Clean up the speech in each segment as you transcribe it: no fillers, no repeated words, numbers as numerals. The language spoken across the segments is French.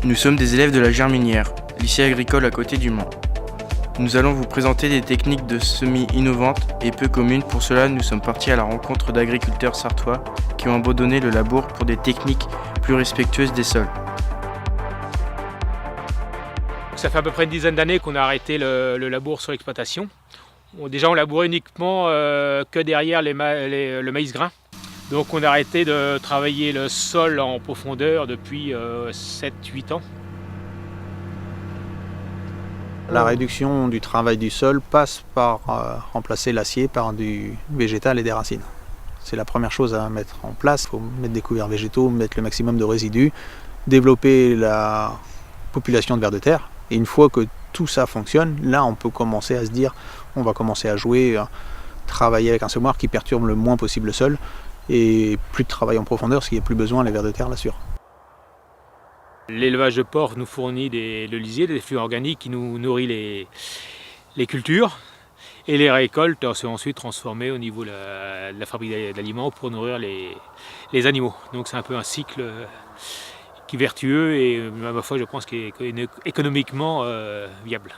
Nous sommes des élèves de la Germinière, lycée agricole à côté du Mans. Nous allons vous présenter des techniques de semis innovantes et peu communes. Pour cela, nous sommes partis à la rencontre d'agriculteurs sartois qui ont abandonné le labour pour des techniques plus respectueuses des sols. Ça fait à peu près une dizaine d'années qu'on a arrêté le labour sur l'exploitation. Déjà, on labourait uniquement que derrière le maïs grain. Donc on a arrêté de travailler le sol en profondeur depuis 7-8 ans. La réduction du travail du sol passe par remplacer l'acier par du végétal et des racines. C'est la première chose à mettre en place. Il faut mettre des couverts végétaux, mettre le maximum de résidus, développer la population de vers de terre. Et une fois que tout ça fonctionne, là on peut commencer à se dire on va commencer à jouer, travailler avec un semoir qui perturbe le moins possible le sol et plus de travail en profondeur, parce qu'il n'y a plus besoin, les vers de terre l'assurent. L'élevage de porc nous fournit le lisier, des flux organiques qui nous nourrit les cultures, et les récoltes sont ensuite transformées au niveau de la fabrique d'aliments pour nourrir les animaux. Donc c'est un peu un cycle qui est vertueux et à ma foi je pense qu'il est économiquement viable.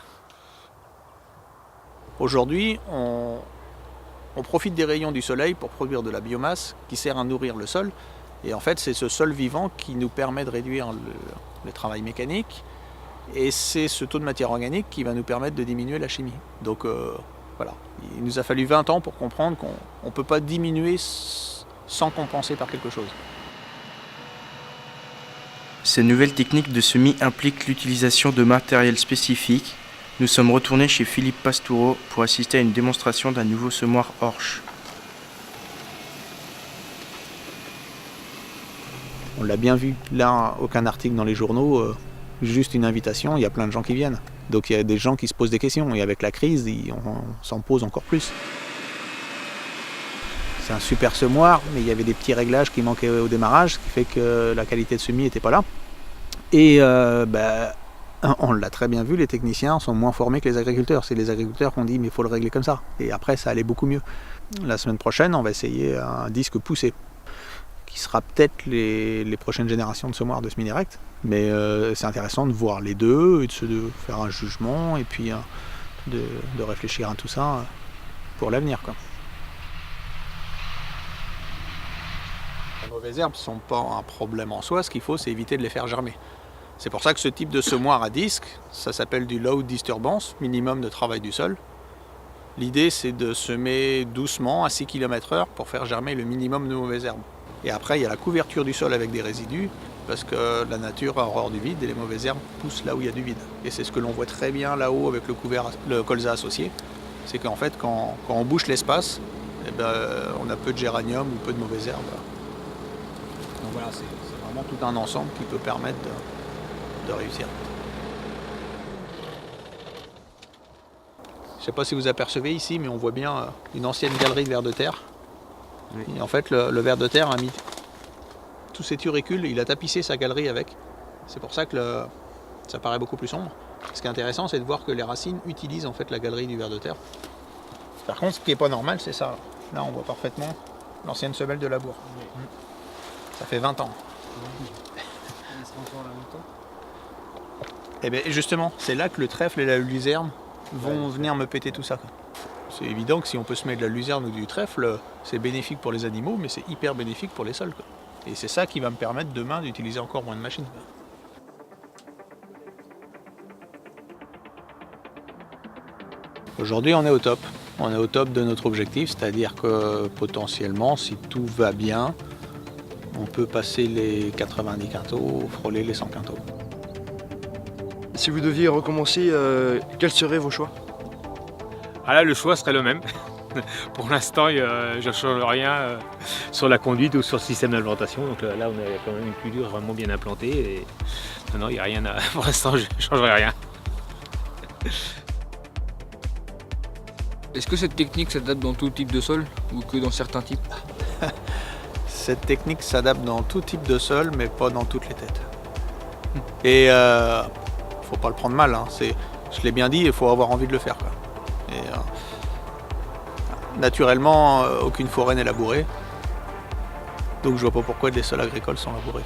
Aujourd'hui, on profite des rayons du soleil pour produire de la biomasse qui sert à nourrir le sol. Et en fait, c'est ce sol vivant qui nous permet de réduire le travail mécanique. Et c'est ce taux de matière organique qui va nous permettre de diminuer la chimie. Donc voilà, il nous a fallu 20 ans pour comprendre qu'on ne peut pas diminuer sans compenser par quelque chose. Ces nouvelles techniques de semis impliquent l'utilisation de matériel spécifique. Nous sommes retournés chez Philippe Pastoureau pour assister à une démonstration d'un nouveau semoir Horsch. On l'a bien vu, là, aucun article dans les journaux, juste une invitation, il y a plein de gens qui viennent. Donc il y a des gens qui se posent des questions, et avec la crise, on s'en pose encore plus. C'est un super semoir, mais il y avait des petits réglages qui manquaient au démarrage, ce qui fait que la qualité de semis n'était pas là. Et on l'a très bien vu, les techniciens sont moins formés que les agriculteurs. C'est les agriculteurs qui ont dit mais il faut le régler comme ça. Et après ça allait beaucoup mieux. La semaine prochaine, on va essayer un disque poussé, qui sera peut-être les prochaines générations de semoirs de semi-direct. Mais c'est intéressant de voir les deux, et de faire un jugement, et puis de réfléchir à tout ça pour l'avenir, quoi. Les mauvaises herbes ne sont pas un problème en soi, ce qu'il faut c'est éviter de les faire germer. C'est pour ça que ce type de semoir à disque, ça s'appelle du low disturbance, minimum de travail du sol. L'idée c'est de semer doucement à 6 km/h pour faire germer le minimum de mauvaises herbes. Et après il y a la couverture du sol avec des résidus, parce que la nature a horreur du vide et les mauvaises herbes poussent là où il y a du vide. Et c'est ce que l'on voit très bien là-haut avec le colza associé, c'est qu'en fait quand on bouche l'espace, on a peu de géranium ou peu de mauvaises herbes. Donc voilà, c'est vraiment tout un ensemble qui peut permettre de réussir. Je ne sais pas si vous apercevez ici, mais on voit bien une ancienne galerie de vers de terre. Oui. Et en fait, le ver de terre a mis tous ses turicules, il a tapissé sa galerie avec. C'est pour ça que ça paraît beaucoup plus sombre. Ce qui est intéressant, c'est de voir que les racines utilisent en fait la galerie du ver de terre. Par contre, ce qui n'est pas normal, c'est ça. Là, on voit parfaitement l'ancienne semelle de labour. Oui. Ça fait 20 ans. Oui. Il sera encore là longtemps. Et bien justement, c'est là que le trèfle et la luzerne vont venir me péter tout ça. C'est évident que si on peut semer de la luzerne ou du trèfle, c'est bénéfique pour les animaux, mais c'est hyper bénéfique pour les sols. Et c'est ça qui va me permettre demain d'utiliser encore moins de machines. Aujourd'hui, on est au top. On est au top de notre objectif, c'est-à-dire que potentiellement, si tout va bien, on peut passer les 90 quintaux, frôler les 100 quintaux. Si vous deviez recommencer, quels seraient vos choix? Ah là, le choix serait le même. Pour l'instant, je ne change rien sur la conduite ou sur le système d'alimentation. Donc là, on a quand même une culture vraiment bien implantée. Et non, il n'y a rien à... Pour l'instant, je ne changerai rien. Est-ce que cette technique s'adapte dans tout type de sol ou que dans certains types? Cette technique s'adapte dans tout type de sol, mais pas dans toutes les têtes. Et faut pas le prendre mal, hein. Je l'ai bien dit, il faut avoir envie de le faire, quoi. Et, naturellement, aucune forêt n'est labourée, donc je vois pas pourquoi les sols agricoles sont labourés.